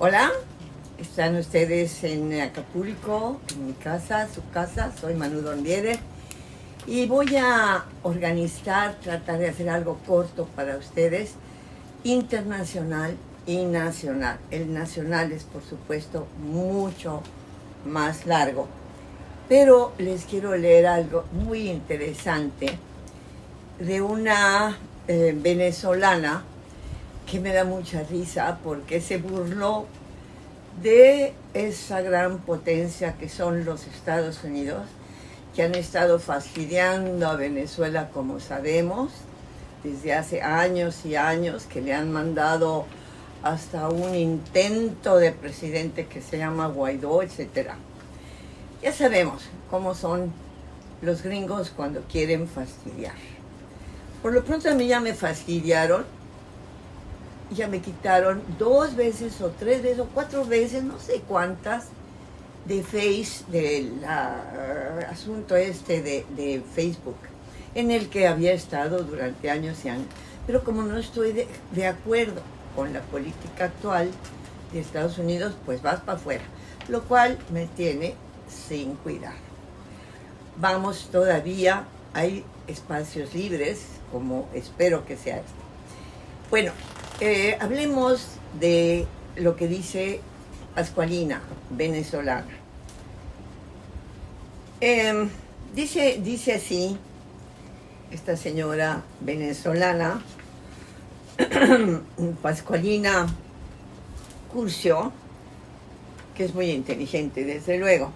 Hola, están ustedes en Acapulco, en mi casa, su casa. Soy Manu Dondiere y voy a tratar de hacer algo corto para ustedes, internacional y nacional. El nacional es, por supuesto, mucho más largo, pero les quiero leer algo muy interesante de una venezolana que me da mucha risa porque se burló de esa gran potencia que son los Estados Unidos, que han estado fastidiando a Venezuela, como sabemos, desde hace años y años, que le han mandado hasta un intento de presidente que se llama Guaidó, etc. Ya sabemos cómo son los gringos cuando quieren fastidiar. Por lo pronto a mí ya me fastidiaron, ya me quitaron 2 veces o 3 veces o 4 veces, no sé cuántas, de del asunto de Facebook, en el que había estado durante años y años. Pero como no estoy de acuerdo con la política actual de Estados Unidos, pues vas para afuera, lo cual me tiene sin cuidado. Vamos todavía, hay espacios libres, como espero que sea este. Bueno, hablemos de lo que dice Pascualina, venezolana. Dice así, esta señora venezolana, Pascualina Curcio, que es muy inteligente, desde luego.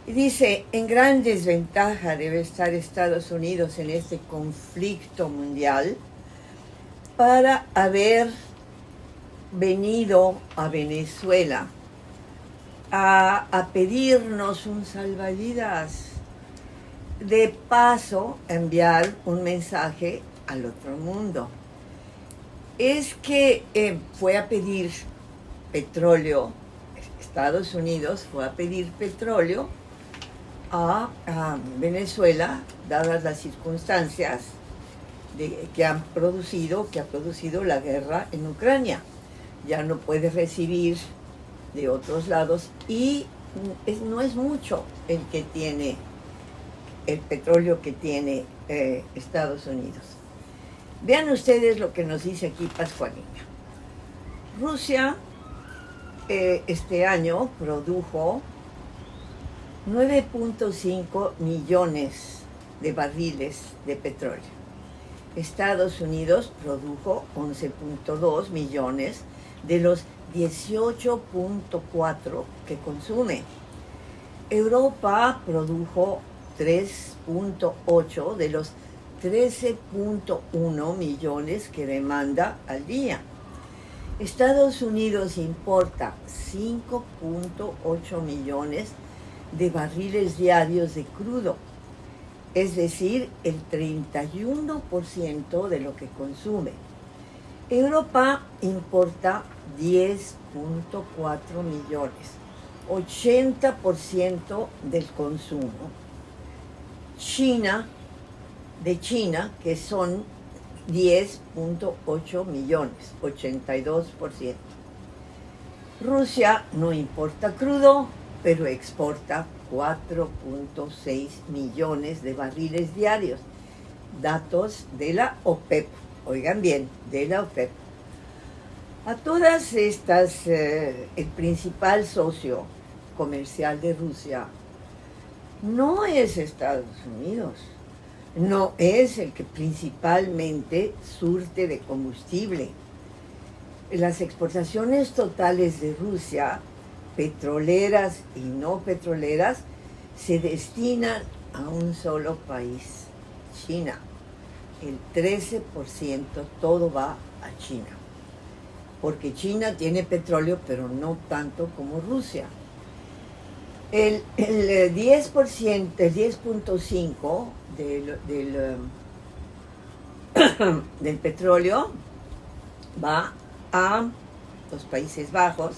Y dice, en gran desventaja debe estar Estados Unidos en este conflicto mundial para haber venido a Venezuela a pedirnos un salvavidas. De paso, enviar un mensaje al otro mundo. Es que fue a pedir petróleo, Estados Unidos fue a pedir petróleo a Venezuela, dadas las circunstancias que ha producido la guerra en Ucrania. Ya no puede recibir de otros lados y no es mucho el petróleo que tiene Estados Unidos. Vean ustedes lo que nos dice aquí Pascualina. Rusia este año produjo 9.5 millones de barriles de petróleo. Estados Unidos produjo 11.2 millones de los 18.4 que consume. Europa produjo 3.8 de los 13.1 millones que demanda al día. Estados Unidos importa 5.8 millones de barriles diarios de crudo, es decir, el 31% de lo que consume. Europa importa 10.4 millones, 80% del consumo. China, que son 10.8 millones, 82%. Rusia no importa crudo, pero exporta 4.6 millones de barriles diarios. Datos de la OPEP, oigan bien, de la OPEP. A todas estas, el principal socio comercial de Rusia no es Estados Unidos, no es el que principalmente surte de combustible. Las exportaciones totales de Rusia, petroleras y no petroleras, se destinan a un solo país, China. El 13% todo va a China, porque China tiene petróleo, pero no tanto como Rusia. El 10%, el 10.5% del petróleo va a los Países Bajos,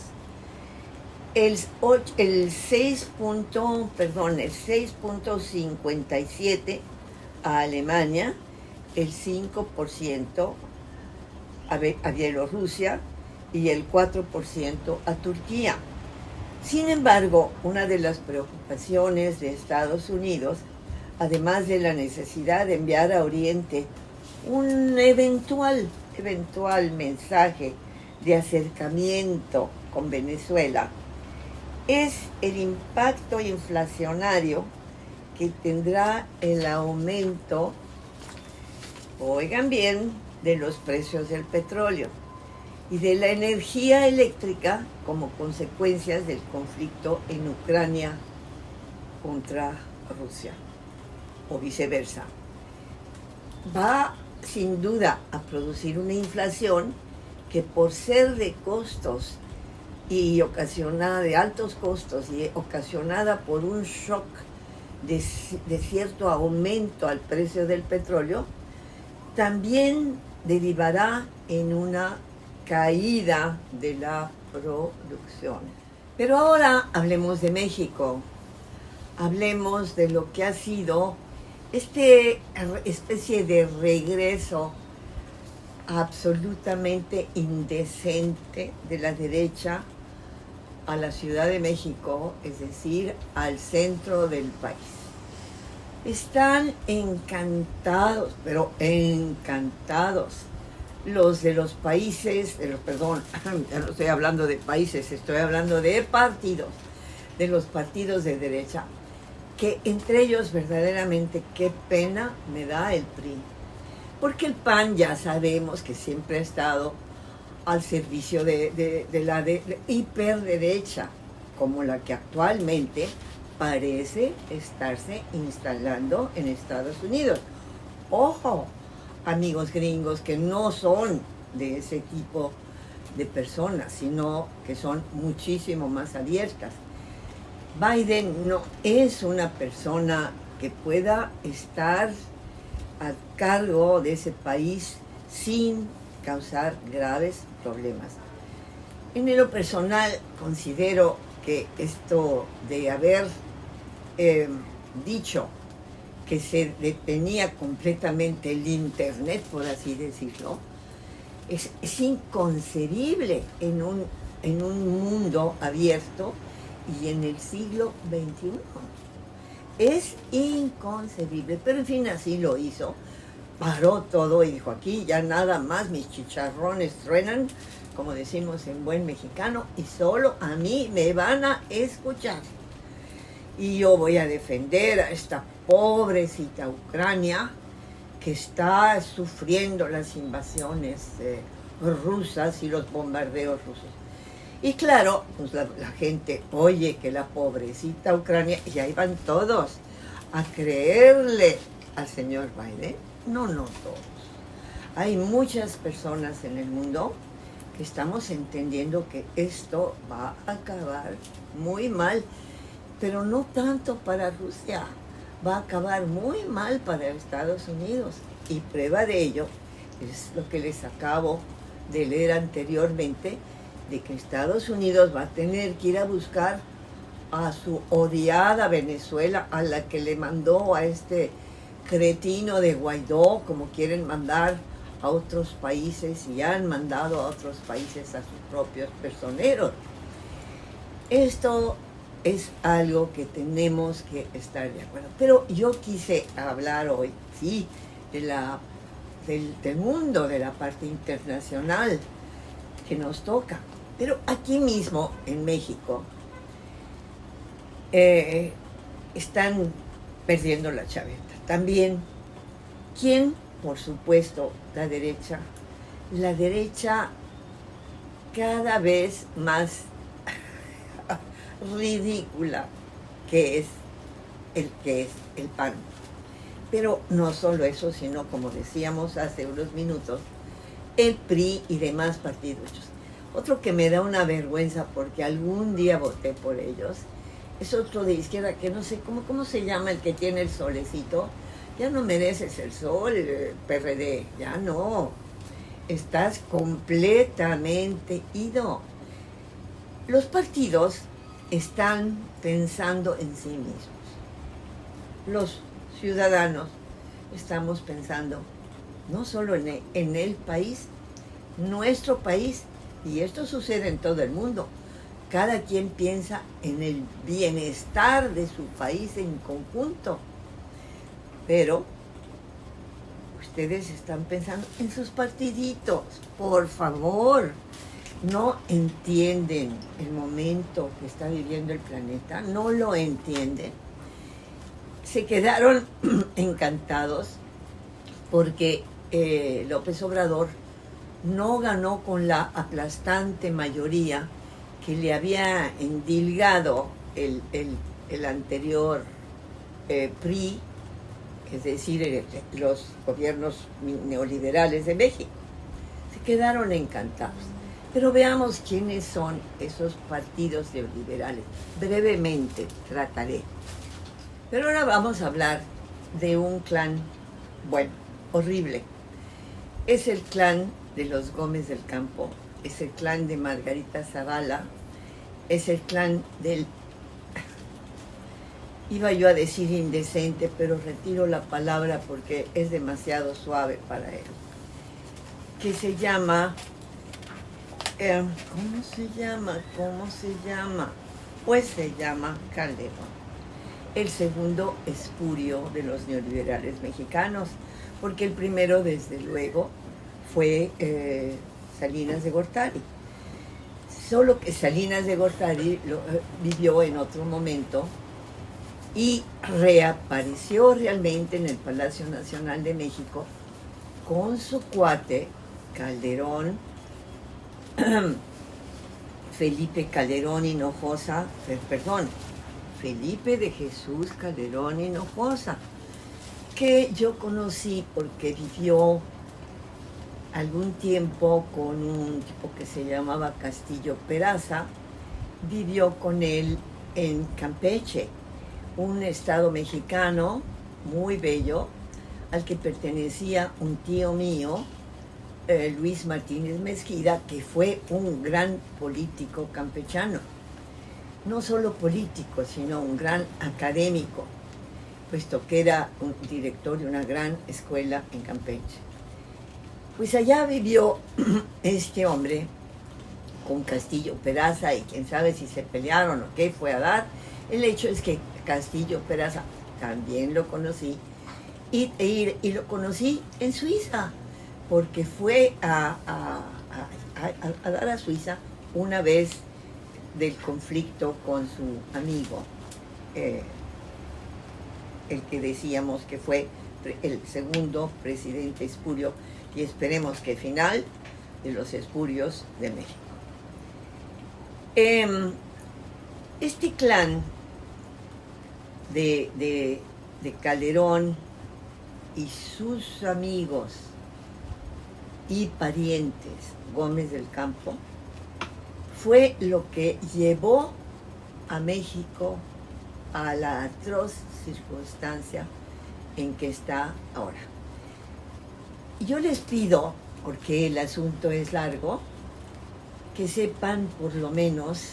el 6.57% a Alemania, el 5% a Bielorrusia y el 4% a Turquía. Sin embargo, una de las preocupaciones de Estados Unidos, además de la necesidad de enviar a Oriente un eventual mensaje de acercamiento con Venezuela, es el impacto inflacionario que tendrá el aumento, oigan bien, de los precios del petróleo y de la energía eléctrica como consecuencias del conflicto en Ucrania contra Rusia, o viceversa. Va sin duda a producir una inflación que, por ser de costos y ocasionada de altos costos y ocasionada por un shock de cierto aumento al precio del petróleo, también derivará en una caída de la producción. Pero ahora hablemos de México, hablemos de lo que ha sido especie de regreso absolutamente indecente de la derecha a la Ciudad de México, es decir, al centro del país. Están encantados, pero encantados, los de los países, perdón, ya no estoy hablando de países, estoy hablando de partidos, de los partidos de derecha, que entre ellos verdaderamente qué pena me da el PRI. Porque el PAN ya sabemos que siempre ha estado al servicio de la hiperderecha, como la que actualmente parece estarse instalando en Estados Unidos. Ojo, amigos gringos, que no son de ese tipo de personas, sino que son muchísimo más abiertas. Biden no es una persona que pueda estar a cargo de ese país sin causar graves problemas. En lo personal considero que esto de haber dicho que se detenía completamente el Internet, por así decirlo, es inconcebible en un mundo abierto y en el siglo XXI. Es inconcebible, pero en fin, así lo hizo. Paró todo y dijo, aquí ya nada más mis chicharrones truenan, como decimos en buen mexicano, y solo a mí me van a escuchar. Y yo voy a defender a esta pobrecita Ucrania que está sufriendo las invasiones rusas y los bombardeos rusos. Y claro, pues la gente oye que la pobrecita Ucrania, y ahí van todos a creerle al señor Biden. No todos. Hay muchas personas en el mundo que estamos entendiendo que esto va a acabar muy mal, pero no tanto para Rusia, va a acabar muy mal para Estados Unidos. Y prueba de ello es lo que les acabo de leer anteriormente, de que Estados Unidos va a tener que ir a buscar a su odiada Venezuela, a la que le mandó a este cretino de Guaidó, como quieren mandar a otros países y han mandado a otros países a sus propios personeros. Esto es algo que tenemos que estar de acuerdo. Pero yo quise hablar hoy, sí, del mundo, de la parte internacional que nos toca. Pero aquí mismo, en México, están perdiendo la chaveta. También, ¿quién? Por supuesto, la derecha. La derecha cada vez más ridícula que es el PAN. Pero no solo eso, sino, como decíamos hace unos minutos, el PRI y demás partidos. Otro que me da una vergüenza porque algún día voté por ellos es otro de izquierda que no sé cómo se llama, el que tiene el solecito. Ya no mereces el sol, PRD, ya no. Estás completamente ido. Los partidos están pensando en sí mismos. Los ciudadanos estamos pensando no solo en el país, nuestro país, Y esto sucede en todo el mundo. Cada quien piensa en el bienestar de su país en conjunto. Pero ustedes están pensando en sus partiditos. Por favor, no entienden el momento que está viviendo el planeta. No lo entienden. Se quedaron encantados porque López Obrador no ganó con la aplastante mayoría que le había endilgado el anterior PRI, es decir, los gobiernos neoliberales de México. Se quedaron encantados. Pero veamos quiénes son esos partidos neoliberales. Brevemente trataré. Pero ahora vamos a hablar de un clan, bueno, horrible. Es el clan de los Gómez del Campo, es el clan de Margarita Zavala, es el clan del, iba yo a decir indecente, pero retiro la palabra porque es demasiado suave para él, que se llama, ¿cómo se llama? Pues se llama Calderón, el segundo espurio de los neoliberales mexicanos, porque el primero, desde luego, fue Salinas de Gortari. Solo que Salinas de Gortari vivió en otro momento y reapareció realmente en el Palacio Nacional de México con su cuate Calderón, Felipe Calderón Hinojosa, Felipe de Jesús Calderón Hinojosa, que yo conocí porque vivió algún tiempo con un tipo que se llamaba Castillo Peraza, vivió con él en Campeche, un estado mexicano muy bello, al que pertenecía un tío mío, Luis Martínez Mezquida, que fue un gran político campechano. No solo político, sino un gran académico, puesto que era un director de una gran escuela en Campeche. Pues allá vivió este hombre con Castillo Peraza y quién sabe si se pelearon o qué fue a dar. El hecho es que Castillo Peraza también lo conocí y lo conocí en Suiza, porque fue a dar a Suiza una vez del conflicto con su amigo, el que decíamos que fue el segundo presidente espurio, y esperemos que final de los espurios de México. Este clan de Calderón y sus amigos y parientes Gómez del Campo fue lo que llevó a México a la atroz circunstancia en que está ahora. Yo les pido, porque el asunto es largo, que sepan por lo menos,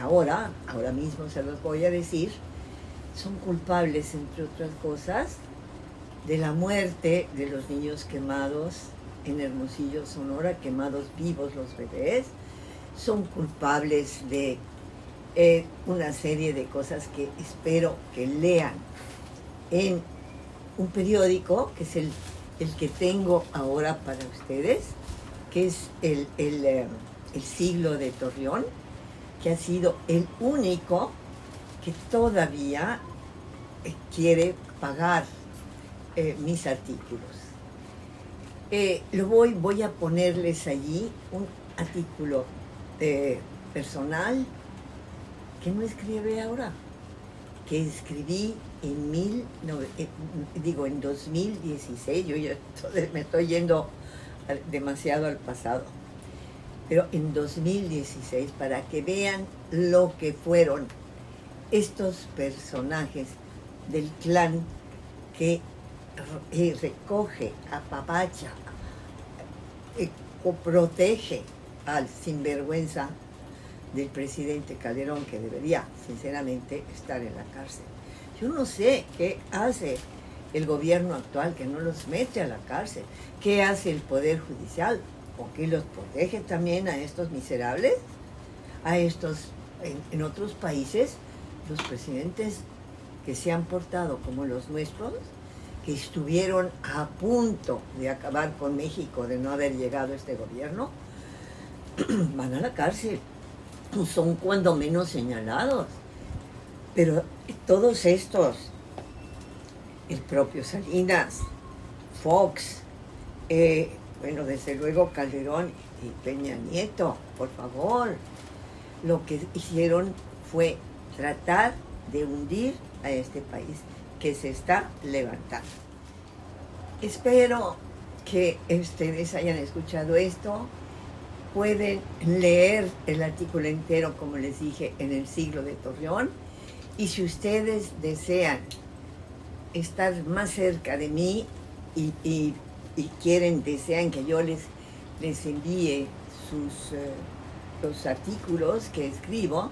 ahora mismo se los voy a decir, son culpables, entre otras cosas, de la muerte de los niños quemados en Hermosillo, Sonora, quemados vivos los bebés, son culpables de una serie de cosas que espero que lean en un periódico, que es el que tengo ahora para ustedes, que es el Siglo de Torreón, que ha sido el único que todavía quiere pagar mis artículos. Voy a ponerles allí un artículo personal que no escribí ahora, que escribí en 2016, yo ya me estoy yendo demasiado al pasado, pero en 2016, para que vean lo que fueron estos personajes del clan que recoge, apapacha, o protege al sinvergüenza del presidente Calderón, que debería, sinceramente, estar en la cárcel. Yo no sé qué hace el gobierno actual que no los mete a la cárcel, qué hace el Poder Judicial. o que los protege también a estos miserables, a estos, en otros países, los presidentes que se han portado como los nuestros, que estuvieron a punto de acabar con México, de no haber llegado este gobierno, van a la cárcel. Son cuando menos señalados. Pero todos estos, el propio Salinas, Fox, bueno, desde luego Calderón y Peña Nieto, por favor, lo que hicieron fue tratar de hundir a este país que se está levantando. Espero que ustedes hayan escuchado esto. Pueden leer el artículo entero, como les dije, en El Siglo de Torreón. Y si ustedes desean estar más cerca de mí y desean que yo les envíe los artículos que escribo,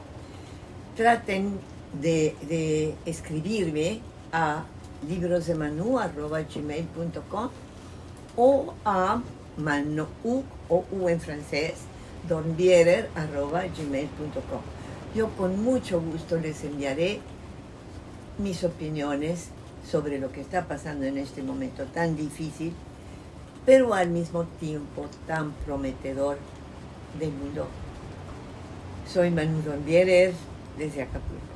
traten de escribirme a librosdemanu@gmail.com o a Manu, o U en francés, dornbierer@gmail.com. Yo con mucho gusto les enviaré mis opiniones sobre lo que está pasando en este momento tan difícil, pero al mismo tiempo tan prometedor del mundo. Soy Manu Dornbierer desde Acapulco.